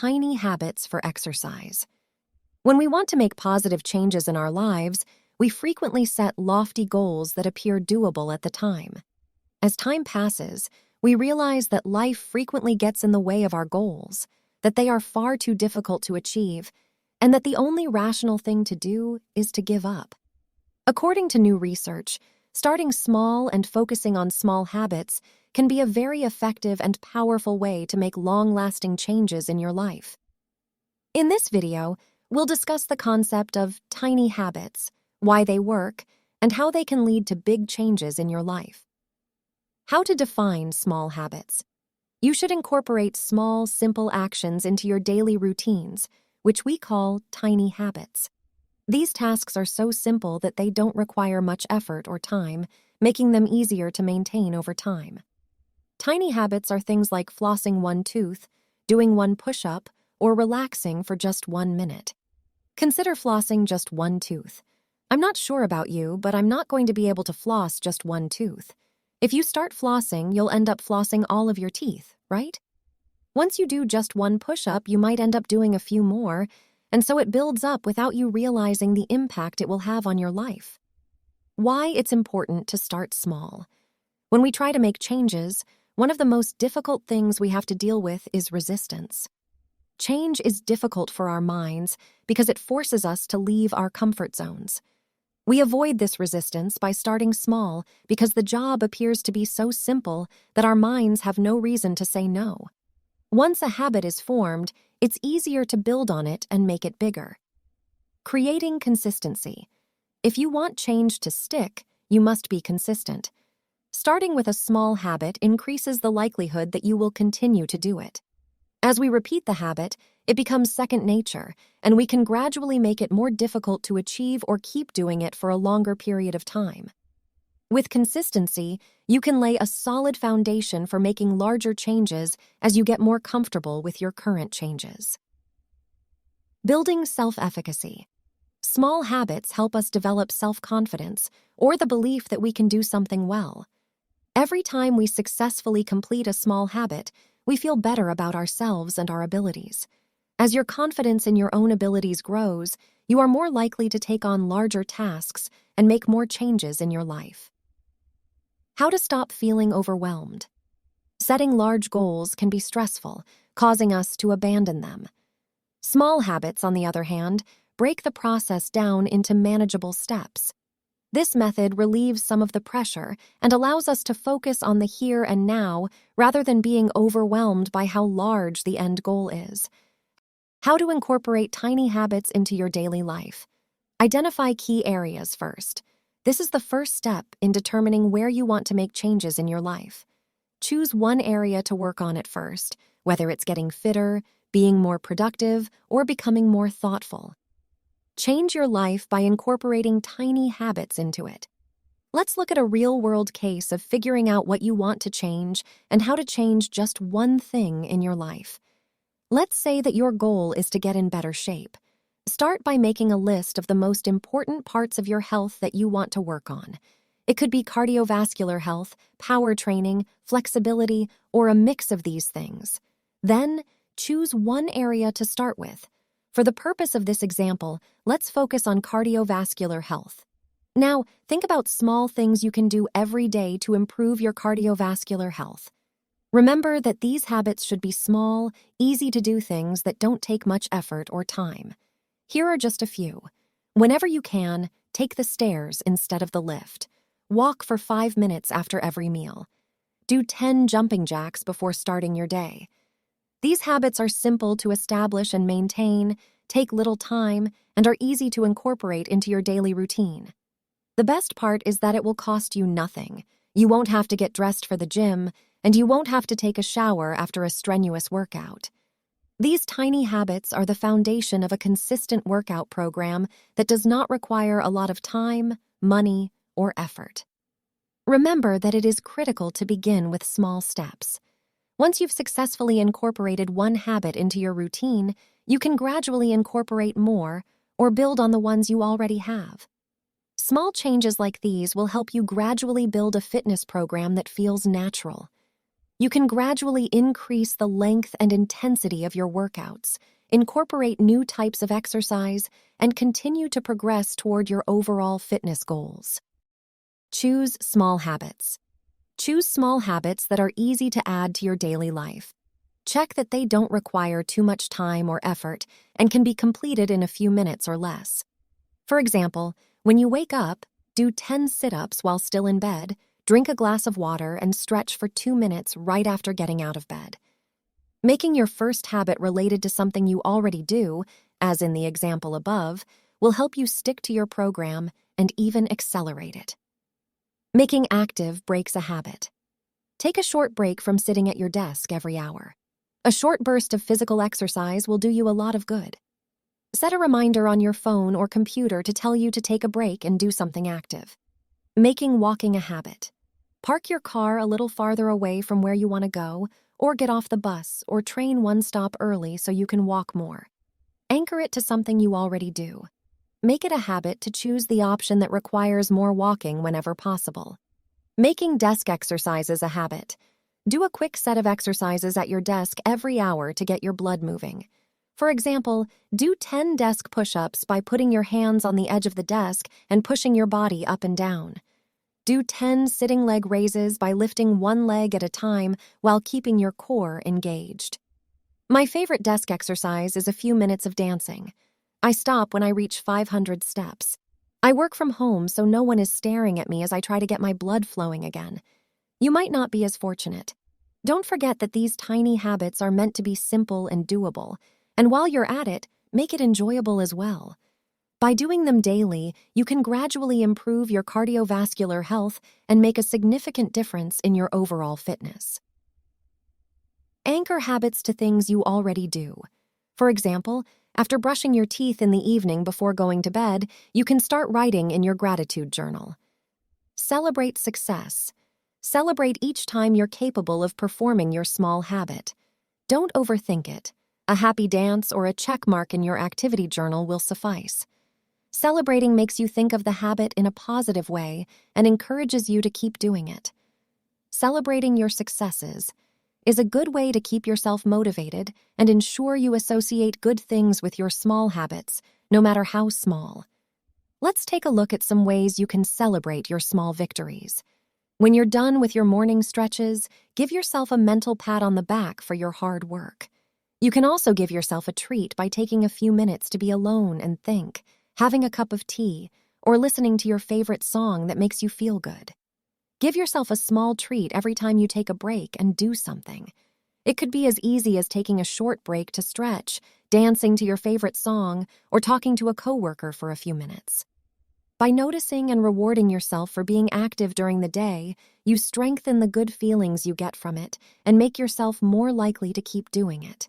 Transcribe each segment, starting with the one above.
tiny habits for exercise. When we want to make positive changes in our lives, we frequently set lofty goals that appear doable at the time. As time passes, we realize that life frequently gets in the way of our goals, that they are far too difficult to achieve, and that the only rational thing to do is to give up. According to new research, starting small and focusing on small habits can be a very effective and powerful way to make long-lasting changes in your life. In this video, we'll discuss the concept of tiny habits, why they work, and how they can lead to big changes in your life. How to define small habits. You should incorporate small, simple actions into your daily routines, which we call tiny habits. These tasks are so simple that they don't require much effort or time, making them easier to maintain over time. Tiny habits are things like flossing one tooth, doing one push-up, or relaxing for just 1 minute. Consider flossing just one tooth. I'm not sure about you, but I'm not going to be able to floss just one tooth. If you start flossing, you'll end up flossing all of your teeth, right? Once you do just one push-up, you might end up doing a few more, and so it builds up without you realizing the impact it will have on your life. Why it's important to start small. When we try to make changes, one of the most difficult things we have to deal with is resistance. Change is difficult for our minds because it forces us to leave our comfort zones. We avoid this resistance by starting small because the job appears to be so simple that our minds have no reason to say no. Once a habit is formed, it's easier to build on it and make it bigger. Creating consistency. If you want change to stick, you must be consistent. Starting with a small habit increases the likelihood that you will continue to do it. As we repeat the habit, it becomes second nature, and we can gradually make it more difficult to achieve or keep doing it for a longer period of time. With consistency, you can lay a solid foundation for making larger changes as you get more comfortable with your current changes. Building self-efficacy. Small habits help us develop self-confidence or the belief that we can do something well. Every time we successfully complete a small habit, we feel better about ourselves and our abilities. As your confidence in your own abilities grows, you are more likely to take on larger tasks and make more changes in your life. How to stop feeling overwhelmed. Setting large goals can be stressful, causing us to abandon them. Small habits, on the other hand, break the process down into manageable steps. This method relieves some of the pressure and allows us to focus on the here and now rather than being overwhelmed by how large the end goal is. How to incorporate tiny habits into your daily life. Identify key areas first. This is the first step in determining where you want to make changes in your life. Choose one area to work on at first, whether it's getting fitter, being more productive, or becoming more thoughtful. Change your life by incorporating tiny habits into it. Let's look at a real-world case of figuring out what you want to change and how to change just one thing in your life. Let's say that your goal is to get in better shape. Start by making a list of the most important parts of your health that you want to work on. It could be cardiovascular health, power training, flexibility, or a mix of these things. Then, choose one area to start with. For the purpose of this example, let's focus on cardiovascular health. Now, think about small things you can do every day to improve your cardiovascular health. Remember that these habits should be small, easy-to-do things that don't take much effort or time. Here are just a few. Whenever you can, take the stairs instead of the lift. Walk for 5 minutes after every meal. Do 10 jumping jacks before starting your day. These habits are simple to establish and maintain, take little time, and are easy to incorporate into your daily routine. The best part is that it will cost you nothing. You won't have to get dressed for the gym, and you won't have to take a shower after a strenuous workout. These tiny habits are the foundation of a consistent workout program that does not require a lot of time, money, or effort. Remember that it is critical to begin with small steps. Once you've successfully incorporated one habit into your routine, you can gradually incorporate more or build on the ones you already have. Small changes like these will help you gradually build a fitness program that feels natural. You can gradually increase the length and intensity of your workouts, incorporate new types of exercise, and continue to progress toward your overall fitness goals. Choose small habits. Choose small habits that are easy to add to your daily life. Check that they don't require too much time or effort and can be completed in a few minutes or less. For example, when you wake up, do 10 sit-ups while still in bed, drink a glass of water, and stretch for 2 minutes right after getting out of bed. Making your first habit related to something you already do, as in the example above, will help you stick to your program and even accelerate it. Making active breaks a habit. Take a short break from sitting at your desk every hour. A short burst of physical exercise will do you a lot of good. Set a reminder on your phone or computer to tell you to take a break and do something active. Making walking a habit. Park your car a little farther away from where you want to go, or get off the bus or train one stop early so you can walk more. Anchor it to something you already do. Make it a habit to choose the option that requires more walking whenever possible. Making desk exercises a habit. Do a quick set of exercises at your desk every hour to get your blood moving. For example, do 10 desk push-ups by putting your hands on the edge of the desk and pushing your body up and down. Do 10 sitting leg raises by lifting one leg at a time while keeping your core engaged. My favorite desk exercise is a few minutes of dancing. I stop when I reach 500 steps. I work from home, so no one is staring at me as I try to get my blood flowing again. You might not be as fortunate. Don't forget that these tiny habits are meant to be simple and doable, and while you're at it, make it enjoyable as well. By doing them daily, you can gradually improve your cardiovascular health and make a significant difference in your overall fitness. Anchor habits to things you already do. For example, after brushing your teeth in the evening before going to bed, you can start writing in your gratitude journal. Celebrate success. Celebrate each time you're capable of performing your small habit. Don't overthink it. A happy dance or a check mark in your activity journal will suffice. Celebrating makes you think of the habit in a positive way and encourages you to keep doing it. Celebrating your successes is a good way to keep yourself motivated and ensure you associate good things with your small habits, no matter how small. Let's take a look at some ways you can celebrate your small victories. When you're done with your morning stretches, give yourself a mental pat on the back for your hard work. You can also give yourself a treat by taking a few minutes to be alone and think, having a cup of tea, or listening to your favorite song that makes you feel good. Give yourself a small treat every time you take a break and do something. It could be as easy as taking a short break to stretch, dancing to your favorite song, or talking to a coworker for a few minutes. By noticing and rewarding yourself for being active during the day, you strengthen the good feelings you get from it and make yourself more likely to keep doing it.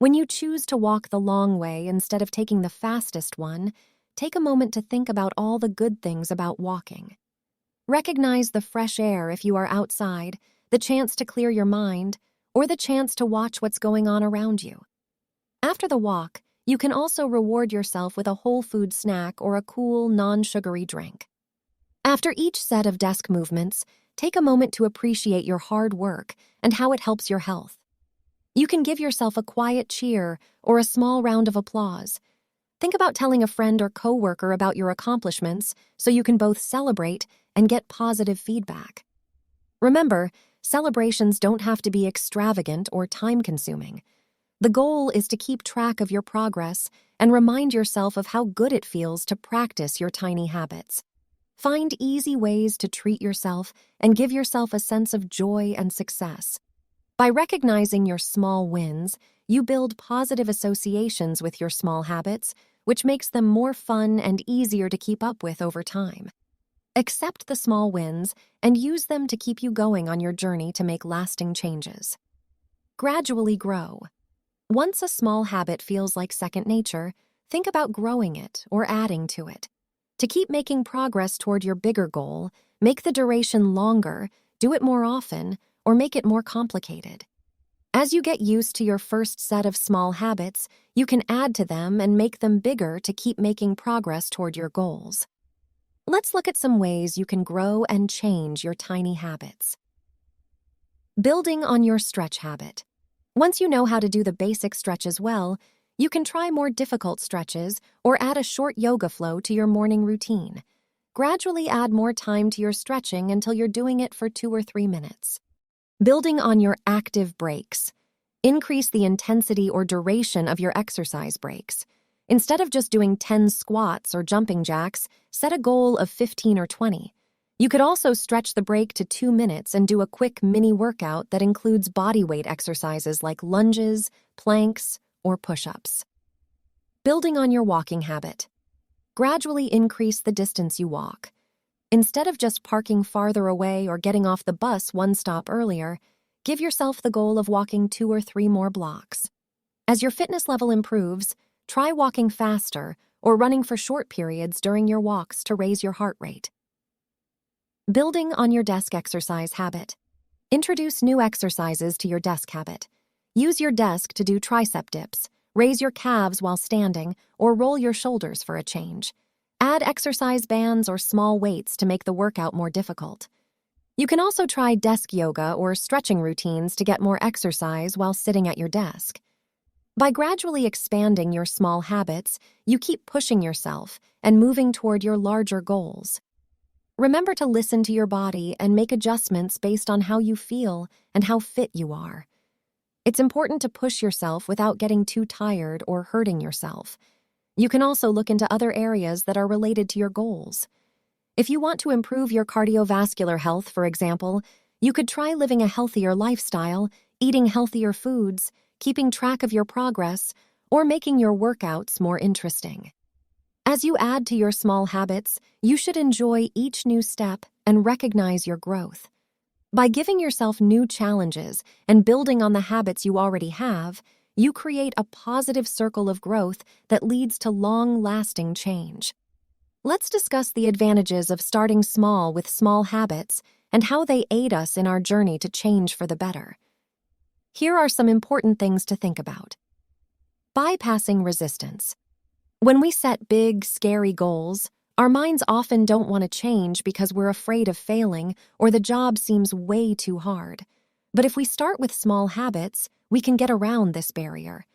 When you choose to walk the long way instead of taking the fastest one, take a moment to think about all the good things about walking. Recognize the fresh air if you are outside, the chance to clear your mind, or the chance to watch what's going on around you. After the walk, you can also reward yourself with a whole food snack or a cool, non-sugary drink. After each set of desk movements, take a moment to appreciate your hard work and how it helps your health. You can give yourself a quiet cheer or a small round of applause. Think about telling a friend or coworker about your accomplishments so you can both celebrate and get positive feedback. Remember, celebrations don't have to be extravagant or time-consuming. The goal is to keep track of your progress and remind yourself of how good it feels to practice your tiny habits. Find easy ways to treat yourself and give yourself a sense of joy and success. By recognizing your small wins, you build positive associations with your small habits, which makes them more fun and easier to keep up with over time. Accept the small wins and use them to keep you going on your journey to make lasting changes. Gradually grow. Once a small habit feels like second nature, think about growing it or adding to it. To keep making progress toward your bigger goal, make the duration longer, do it more often, or make it more complicated. As you get used to your first set of small habits, you can add to them and make them bigger to keep making progress toward your goals. Let's look at some ways you can grow and change your tiny habits. Building on your stretch habit. Once you know how to do the basic stretches well, you can try more difficult stretches or add a short yoga flow to your morning routine. Gradually add more time to your stretching until you're doing it for 2 or 3 minutes. Building on your active breaks. Increase the intensity or duration of your exercise breaks. Instead of just doing 10 squats or jumping jacks, set a goal of 15 or 20. You could also stretch the break to 2 minutes and do a quick mini workout that includes bodyweight exercises like lunges, planks, or push-ups. Building on your walking habit. Gradually increase the distance you walk. Instead of just parking farther away or getting off the bus one stop earlier, give yourself the goal of walking 2 or 3 more blocks. As your fitness level improves, try walking faster or running for short periods during your walks to raise your heart rate. Building on your desk exercise habit. Introduce new exercises to your desk habit. Use your desk to do tricep dips, raise your calves while standing, or roll your shoulders for a change. Add exercise bands or small weights to make the workout more difficult. You can also try desk yoga or stretching routines to get more exercise while sitting at your desk. By gradually expanding your small habits, you keep pushing yourself and moving toward your larger goals. Remember to listen to your body and make adjustments based on how you feel and how fit you are. It's important to push yourself without getting too tired or hurting yourself. You can also look into other areas that are related to your goals. If you want to improve your cardiovascular health, for example, you could try living a healthier lifestyle, eating healthier foods, keeping track of your progress, or making your workouts more interesting. As you add to your small habits, you should enjoy each new step and recognize your growth. By giving yourself new challenges and building on the habits you already have, you create a positive circle of growth that leads to long-lasting change. Let's discuss the advantages of starting small with small habits and how they aid us in our journey to change for the better. Here are some important things to think about. Bypassing resistance. When we set big, scary goals, our minds often don't want to change because we're afraid of failing or the job seems way too hard. But if we start with small habits, we can get around this barrier.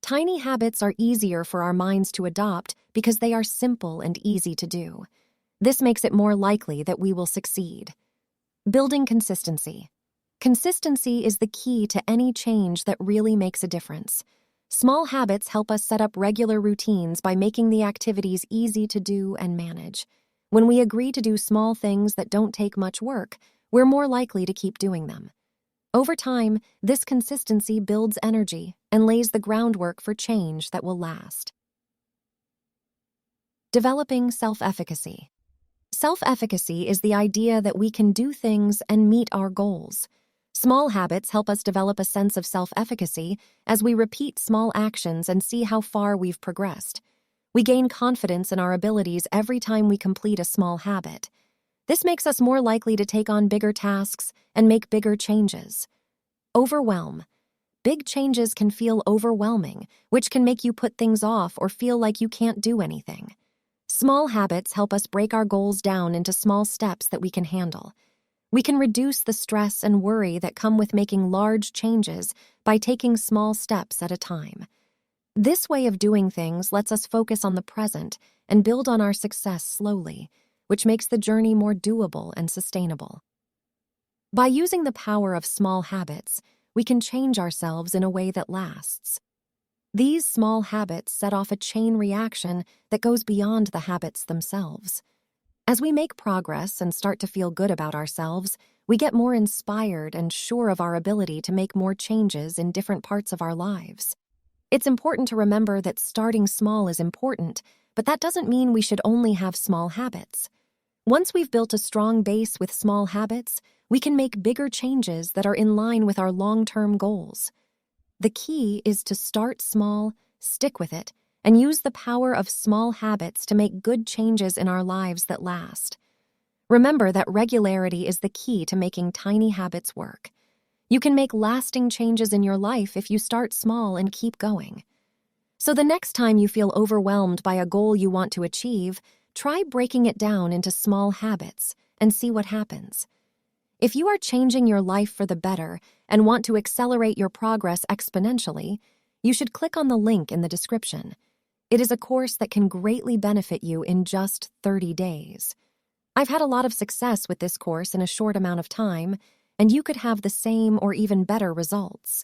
Tiny habits are easier for our minds to adopt because they are simple and easy to do. This makes it more likely that we will succeed. Building consistency. Consistency is the key to any change that really makes a difference. Small habits help us set up regular routines by making the activities easy to do and manage. When we agree to do small things that don't take much work, we're more likely to keep doing them. Over time, this consistency builds energy and lays the groundwork for change that will last. Developing self-efficacy. Self-efficacy is the idea that we can do things and meet our goals. Small habits help us develop a sense of self-efficacy as we repeat small actions and see how far we've progressed. We gain confidence in our abilities every time we complete a small habit. This makes us more likely to take on bigger tasks and make bigger changes. Overwhelm. Big changes can feel overwhelming, which can make you put things off or feel like you can't do anything. Small habits help us break our goals down into small steps that we can handle. We can reduce the stress and worry that come with making large changes by taking small steps at a time. This way of doing things lets us focus on the present and build on our success slowly, which makes the journey more doable and sustainable. By using the power of small habits, we can change ourselves in a way that lasts. These small habits set off a chain reaction that goes beyond the habits themselves. As we make progress and start to feel good about ourselves, we get more inspired and sure of our ability to make more changes in different parts of our lives. It's important to remember that starting small is important, but that doesn't mean we should only have small habits. Once we've built a strong base with small habits, we can make bigger changes that are in line with our long-term goals. The key is to start small, stick with it, and use the power of small habits to make good changes in our lives that last. Remember that regularity is the key to making tiny habits work. You can make lasting changes in your life if you start small and keep going. So the next time you feel overwhelmed by a goal you want to achieve, try breaking it down into small habits and see what happens. If you are changing your life for the better and want to accelerate your progress exponentially, you should click on the link in the description. It is a course that can greatly benefit you in just 30 days. I've had a lot of success with this course in a short amount of time, and you could have the same or even better results.